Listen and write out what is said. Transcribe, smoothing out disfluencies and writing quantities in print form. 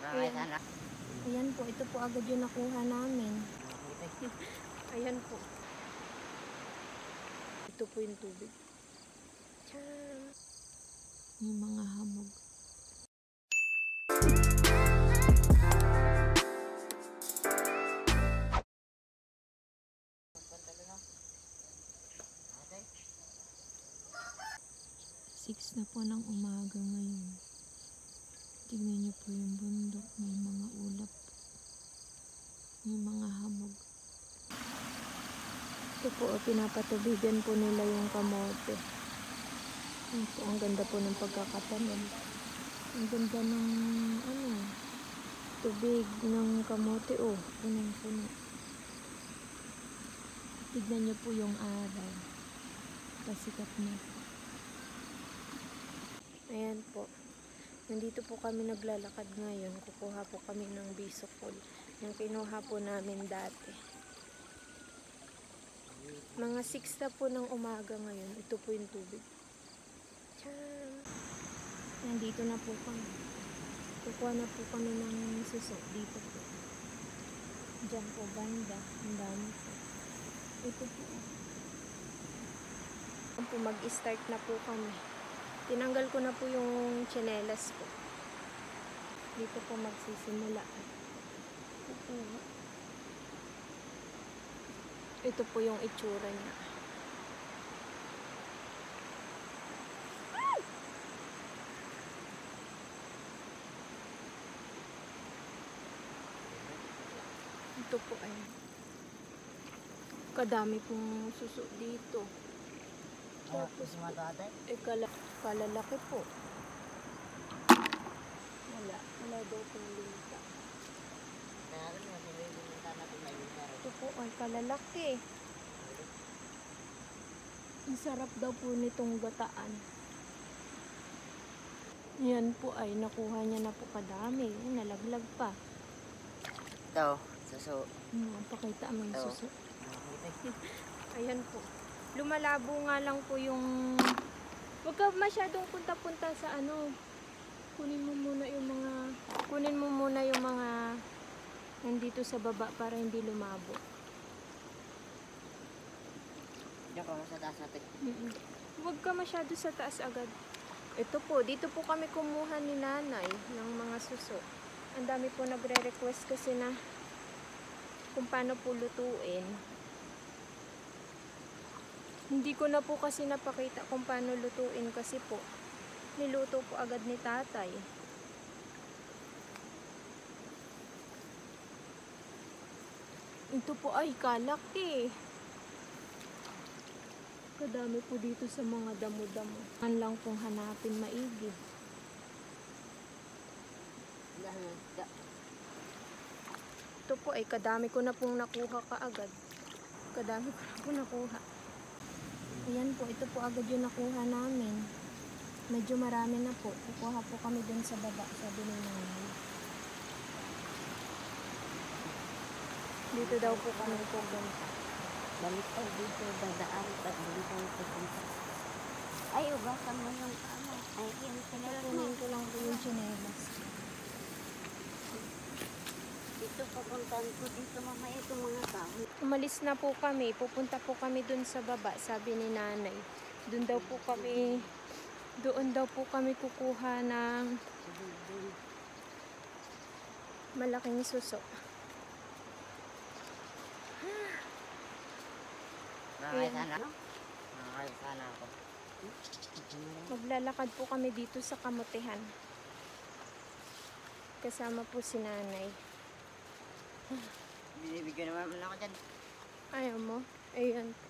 Ayan. Ayan po, ito po agad yung nakuha namin. Ayan po. Ito po yung tubig. Tcharam! Yung mga hamog. Six na po ng umaga ngayon. Tignan niyo po yung bundok. May mga ulap. May mga hamog. Ito po, pinapatubigan po nila yung kamote. Ito, ang ganda po ng pagkakatanim. Ang ganda ng tubig ng kamote. Oh, punong-puno. Tignan niyo po yung araw. Pasikat na. Ayan po. Nandito po kami naglalakad ngayon. Kukuha po kami ng bisokol. Yung kinuha po namin dati. Mga 6 na po ng umaga ngayon. Ito po yung tubig. Tcharam! Nandito na po kami. Kukuha na po kami ng suso. Dito po. Diyan po banda. Ang dami po. Ito po. Mag-start na po kami. Tinanggal ko na po yung tsinelas ko. Dito po magsisimula. Ito po yung itsura niya. Ito po ay kadami pong suso dito. Tapos kalalaki po. Wala daw pong linta. Ito po ay kalalaki. Ang sarap daw po nitong gataan. Yan po ay nakuha niya na po kadami. Nalaglag pa. Ito, suso. Pakita mo yung suso. Ayan po. Lumalabo nga lang po yung... Huwag ka masyadong punta-punta sa kunin mo muna yung mga nandito sa baba para hindi lumabo. Diyan ka sa taas natin. Huwag ka masyado sa taas agad. Ito po, dito po kami kumuha ni nanay ng mga suso. Ang dami po nagre-request kasi na kung paano po lutuin. Hindi ko na po kasi napakita kung paano lutuin kasi po niluto po agad ni tatay. Ito po ay kalaki. Kadami po dito sa mga damo-damo. An lang pong hanapin maigi. Ito po ay kadami ko na pong nakuha kaagad. Kadami ko na po nakuha. Ayan po, ito po agad yung nakuha namin. Medyo marami na po. Kukuha po kami dun sa baba, sabi ni nanay. Dito daw po kami pupunta. Balik pa dito, dadaan pa dito pupunta. Ay, ubasan mo yung Ay, yung tsinelas mo. Kunin ko lang po yung tsinelas. Dito papuntahan ko dito mamaya itong mga tao. Umalis na po kami. Pupunta po kami dun sa baba, sabi ni nanay. Doon daw po kami kukuha ng malaking suso. Nakakaya sana ako. Maglalakad po kami dito sa kamotehan. Kasama po si nanay. Binibigyan naman ako dyan. Ayaw mo? Ayan po.